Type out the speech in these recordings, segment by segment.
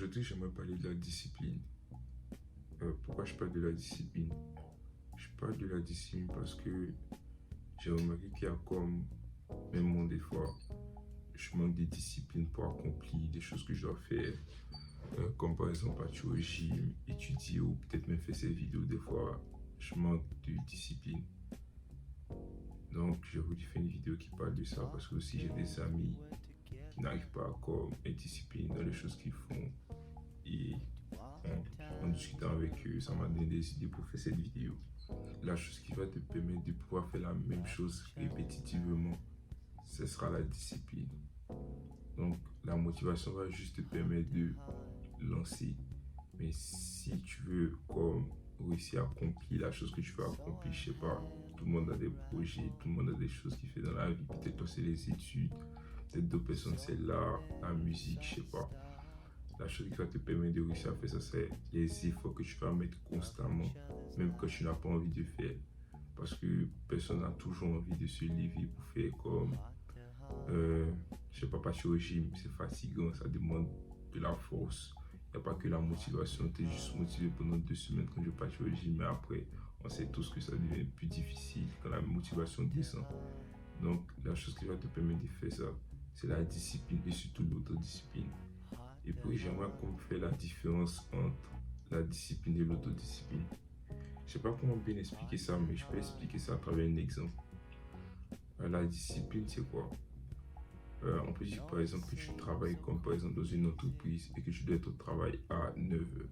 Aujourd'hui, j'aimerais parler de la discipline. Pourquoi je parle de la discipline? Je parle de la discipline parce que j'ai remarqué qu'il y a comme, même moi des fois, je manque de discipline pour accomplir des choses que je dois faire, comme par exemple partir au gym, étudier ou peut-être même faire ces vidéos. Des fois, je manque de discipline. Donc, j'ai voulu faire une vidéo qui parle de ça parce que aussi j'ai des amis qui n'arrivent pas à comme, être disciplinés dans les choses qu'ils font. Et en discutant avec eux, ça m'a donné des idées pour faire cette vidéo. La chose qui va te permettre de pouvoir faire la même chose répétitivement, ce sera la discipline. Donc, la motivation va juste te permettre de lancer. Mais si tu veux comme réussir à accomplir la chose que tu veux accomplir, je sais pas, tout le monde a des projets, tout le monde a des choses qu'il fait dans la vie. Peut-être toi c'est les études, peut-être d'autres personnes c'est l'art, la musique, je sais pas. La chose qui va te permettre de réussir à faire ça, c'est les efforts que tu vas mettre constamment, même quand tu n'as pas envie de faire. Parce que personne n'a toujours envie de se lever pour faire comme, je sais pas, partir au gym, c'est fatigant, ça demande de la force. Il n'y a pas que la motivation, tu es juste motivé pendant 2 semaines quand je partir au gym, mais après, on sait tous que ça devient plus difficile quand la motivation descend. Donc, la chose qui va te permettre de faire ça, c'est la discipline et surtout l'autodiscipline. Et puis, j'aimerais qu'on fait la différence entre la discipline et l'autodiscipline. Je ne sais pas comment bien expliquer ça, mais je peux expliquer ça à travers un exemple. La discipline, c'est quoi? On peut dire par exemple que tu travailles comme par exemple dans une entreprise et que tu dois être au travail à 9h.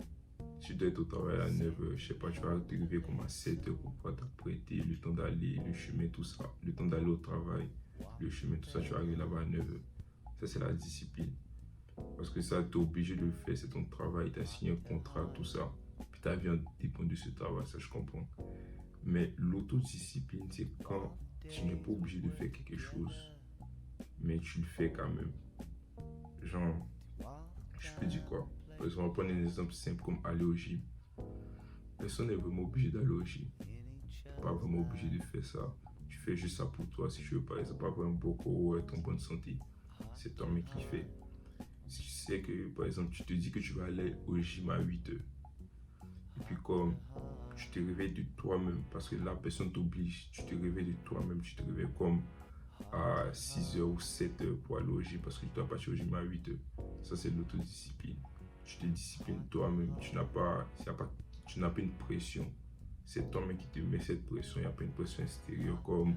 Si tu dois être au travail à 9h, je sais pas, tu vas te lever comme à 7h pour pouvoir t'apprêter, le temps d'aller, le chemin, tout ça, le temps d'aller au travail, le chemin, tout ça, tu vas arriver là-bas à 9h. Ça, c'est la discipline. Parce que ça, tu es obligé de le faire, c'est ton travail, tu as signé un contrat, tout ça. Puis ta vie dépend de ce travail, ça je comprends. Mais l'autodiscipline, c'est quand tu n'es pas obligé de faire quelque chose, mais tu le fais quand même. Genre, je peux dire quoi? Par exemple, on va prendre un exemple simple comme aller au gym. Personne n'est vraiment obligé d'aller au gym. Pas vraiment obligé de faire ça. Tu fais juste ça pour toi. Si tu veux par exemple avoir un beau corps ou être en bonne santé, c'est toi-même qui le fais. Si tu sais que par exemple tu te dis que tu vas aller au gym à 8h, et puis comme tu te réveilles de toi-même, parce que la personne t'oblige, tu te réveilles de toi-même, tu te réveilles comme à 6h ou 7h pour aller au gym parce que tu dois partir au gym à 8h. Ça, c'est l'autodiscipline. Tu te disciplines toi-même. Tu n'as pas une pression. C'est toi-même qui te met cette pression. Il n'y a pas une pression extérieure comme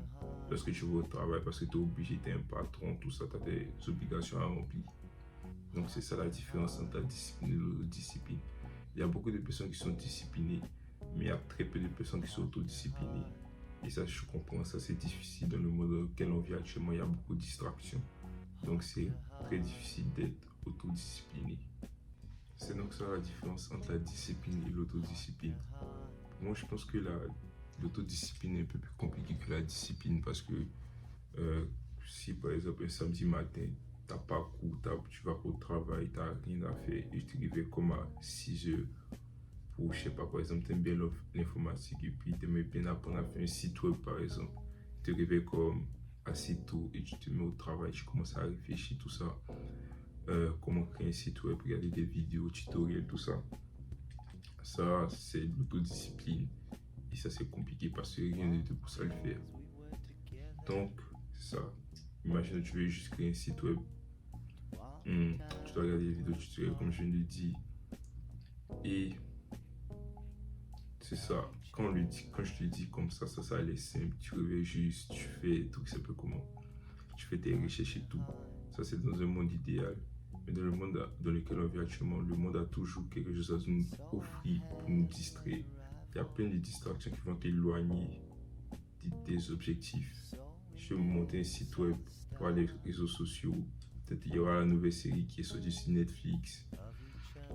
lorsque tu vas au travail parce que tu es obligé, tu es un patron, tout ça, tu as des obligations à remplir. Donc, c'est ça la différence entre la discipline et l'autodiscipline. Il y a beaucoup de personnes qui sont disciplinées, mais il y a très peu de personnes qui sont autodisciplinées. Et ça, je comprends, ça c'est difficile dans le monde dans lequel on vit actuellement, il y a beaucoup de distractions. Donc c'est très difficile d'être autodiscipliné. C'est donc ça la différence entre la discipline et l'autodiscipline. Moi, je pense que l'autodiscipline est un peu plus compliquée que la discipline parce que si par exemple un samedi matin, t'as pas cours, tu vas pas au travail, t'as rien à faire et tu te réveilles comme à 6h pour, je sais pas, par exemple, tu aimes bien l'informatique et puis tu aimes bien apprendre à faire un site web, par exemple. Tu te réveilles comme assez tôt et tu te mets au travail, tu commences à réfléchir, tout ça. Comment créer un site web, regarder des vidéos, tutoriels, tout ça. Ça, c'est l'autodiscipline. Et ça, c'est compliqué parce que rien n'est pour ça le faire. Donc, c'est ça. Imagine que tu veux juste créer un site web. Tu dois regarder des vidéos tutoriels, comme je viens de le dire. Et c'est ça. Quand je te dis comme ça a l'air simple. Tu réveilles juste, tu fais tout, c'est un peu comment. Tu fais tes recherches et tout. Ça, c'est dans un monde idéal. Mais dans le monde dans lequel on vit actuellement, le monde a toujours quelque chose à nous offrir pour nous distraire. Il y a plein de distractions qui vont t'éloigner de tes objectifs. Je vais monter un site web, voir les réseaux sociaux. Peut-être il y aura la nouvelle série qui est sortie sur Netflix.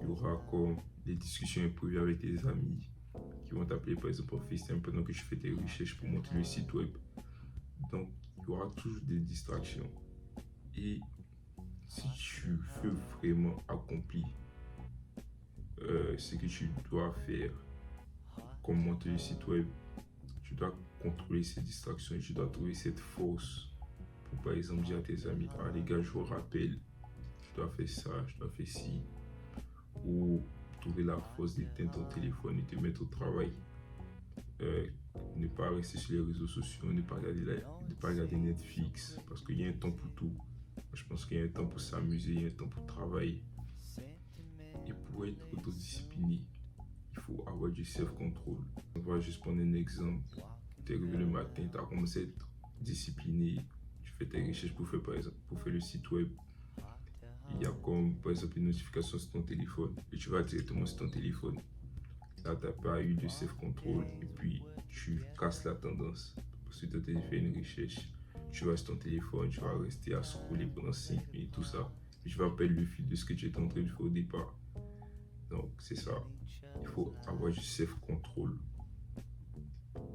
Il y aura comme des discussions imprévues avec tes amis qui vont t'appeler par exemple en FaceTime pendant que tu fais tes recherches pour monter le site web. Donc, il y aura toujours des distractions. Et si tu veux vraiment accomplir ce que tu dois faire, comme monter le site web, tu dois contrôler ces distractions et tu dois trouver cette force pour par exemple dire à tes amis, ah les gars, je vous rappelle, je dois faire ça, je dois faire ci. ou trouver la force d'éteindre ton téléphone et te mettre au travail. Ne pas rester sur les réseaux sociaux, ne pas regarder Netflix, parce qu'il y a un temps pour tout. Je pense qu'il y a un temps pour s'amuser, il y a un temps pour travailler. Et pour être autodiscipliné, il faut avoir du self-control. On va juste prendre un exemple. Tu es réveillé le matin, tu as commencé à être discipliné, tu fais tes recherches pour faire, par exemple, pour faire le site web. Il y a comme par exemple une notification sur ton téléphone et tu vas directement sur ton téléphone. Là, tu n'as pas eu de self-control et puis tu casses la tendance. Parce que tu as fait une recherche, tu vas sur ton téléphone, tu vas rester à scroller pendant 5 minutes, tout ça. Et tu vas perdre le fil de ce que tu étais en train de faire au départ. Donc, c'est ça. Il faut avoir du self-control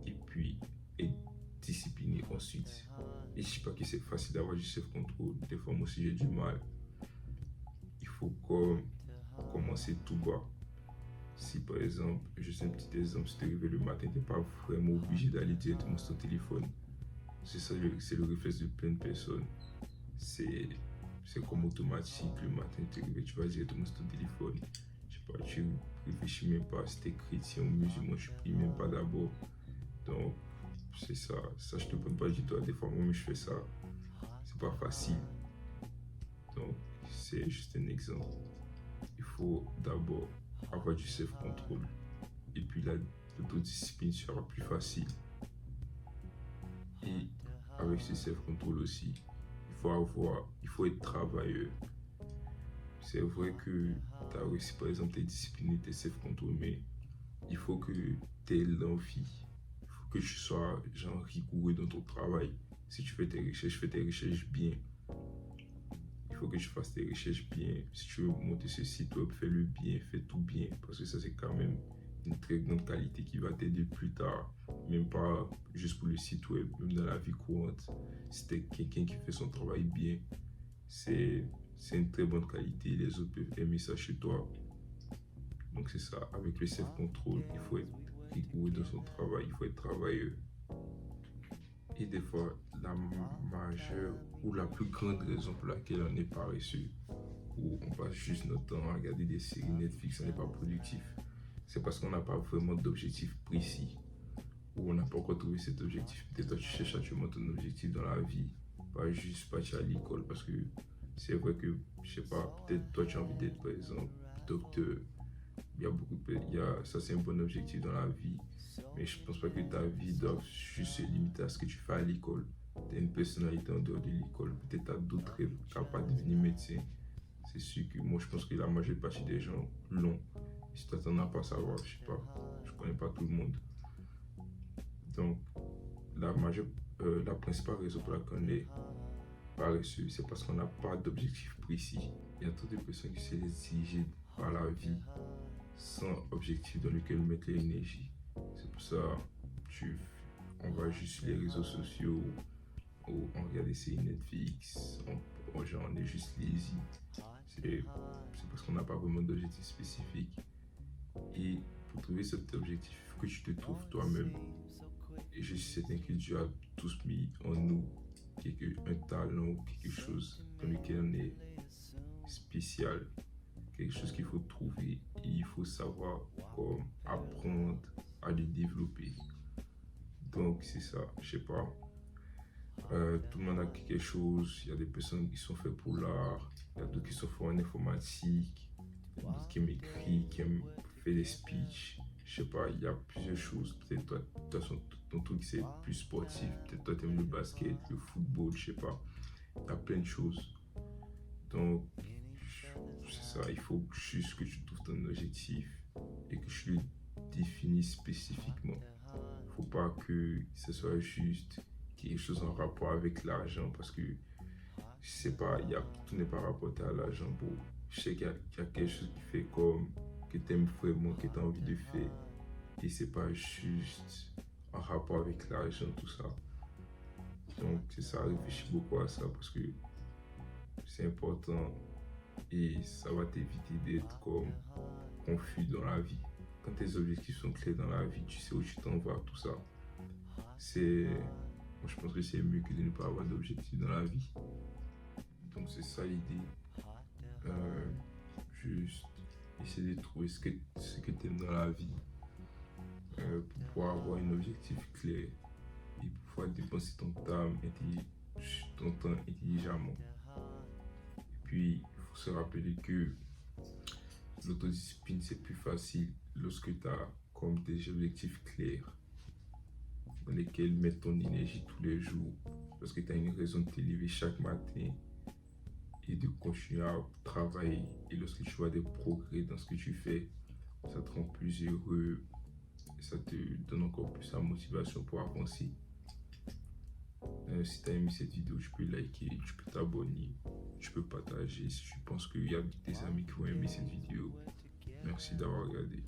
et puis être discipliné ensuite. Et je ne sais pas que c'est facile d'avoir du self-control. Des fois, moi aussi, j'ai du mal. Il faut commencer tout bas. Si par exemple, juste un petit exemple, si tu es réveillé le matin, tu n'es pas vraiment obligé d'aller directement sur ton téléphone. C'est ça, c'est le réflexe de plein de personnes. C'est comme automatique. Le matin, tu es réveillé, tu vas directement sur ton téléphone. Je sais pas, tu réfléchis même pas si tu es chrétien ou musulman, tu pries même pas d'abord. Donc, c'est ça. Ça, je te prends pas du tout. Des fois, moi, je fais ça. C'est pas facile. Donc, c'est juste un exemple. Il faut d'abord avoir du self-control. Et puis l'autodiscipline sera plus facile. Et avec ce self-control aussi, il faut être travailleur. C'est vrai que tu as réussi, par exemple, tes disciplines, tes self-control, mais il faut que tu aies l'envie. Il faut que tu sois genre rigoureux dans ton travail. Si tu fais tes recherches, fais tes recherches bien. Il faut que tu fasses tes recherches bien. Si tu veux monter ce site web, fais-le bien, fais tout bien. Parce que ça, c'est quand même une très grande qualité qui va t'aider plus tard. Même pas juste pour le site web, même dans la vie courante. Si tu es quelqu'un qui fait son travail bien, c'est une très bonne qualité. Les autres peuvent aimer ça chez toi. Donc c'est ça, avec le self-control, il faut être rigoureux dans son travail, il faut être travailleur. Et des fois, la majeure ou la plus grande raison pour laquelle on est paresseux, ou on passe juste notre temps à regarder des séries Netflix, on n'est pas productif, c'est parce qu'on n'a pas vraiment d'objectif précis, ou on n'a pas encore trouvé cet objectif. Peut-être toi tu cherches actuellement ton objectif dans la vie, pas juste partir à l'école, parce que c'est vrai que, je sais pas, peut-être toi tu as envie d'être par exemple docteur. Ça c'est un bon objectif dans la vie, mais je pense pas que ta vie doit juste se limiter à ce que tu fais à l'école. Tu as une personnalité en dehors de l'école, peut-être tu as d'autres rêves, capable de devenir médecin. C'est sûr que moi je pense que la majeure partie des gens l'ont. Si tu t'en as pas à savoir, je sais pas, je connais pas tout le monde. Donc la principale raison pour laquelle on est paresseux, c'est parce qu'on n'a pas d'objectif précis. Il y a trop de personnes qui se laissent diriger par la vie sans objectif dans lequel mettre l'énergie. C'est pour ça on va juste sur les réseaux sociaux ou on regarde des séries Netflix, on est juste lazy. C'est parce qu'on n'a pas vraiment d'objectif spécifique. Et pour trouver cet objectif, il faut que tu te trouves toi-même. Et je suis certain que Dieu a tous mis en nous un talent ou quelque chose dans lequel on est spécial, quelque chose qu'il faut trouver et il faut savoir apprendre à le développer. Donc c'est ça, je sais pas. Tout le monde a quelque chose. Il y a des personnes qui sont faites pour l'art, il y a d'autres qui sont faites en informatique, d'autres qui aiment écrire, qui aiment faire des speeches. Je sais pas, il y a plusieurs choses. Peut-être toi, ton truc c'est plus sportif. Peut-être toi tu aimes le basket, le football, je sais pas. Il y a plein de choses. Donc c'est ça, il faut juste que tu trouves ton objectif et que tu le définisses spécifiquement. Il ne faut pas que ce soit juste quelque chose en rapport avec l'argent parce que je sais pas, tout n'est pas rapporté à l'argent. Bon, je sais qu'il y a quelque chose qui fait comme que tu aimes vraiment, que tu as envie de faire et c'est pas juste en rapport avec l'argent, tout ça. Donc c'est ça, réfléchis beaucoup à ça parce que c'est important. Et ça va t'éviter d'être comme confus dans la vie. Quand tes objectifs sont clairs dans la vie, tu sais où tu t'en vas, tout ça. Moi, je pense que c'est mieux que de ne pas avoir d'objectifs dans la vie. Donc c'est ça l'idée. Juste essaie de trouver ce que tu aimes dans la vie pour pouvoir avoir un objectif clair et pour pouvoir dépenser ton temps intelligemment. Et puis, il faut se rappeler que l'autodiscipline, c'est plus facile lorsque tu as comme des objectifs clairs dans lesquels mettre ton énergie tous les jours, lorsque tu as une raison de te lever chaque matin et de continuer à travailler. Et lorsque tu vois des progrès dans ce que tu fais, ça te rend plus heureux, ça te donne encore plus la motivation pour avancer. Si tu as aimé cette vidéo, tu peux liker, tu peux t'abonner, tu peux partager si tu penses qu'il y a des amis qui vont aimer cette vidéo. Merci d'avoir regardé.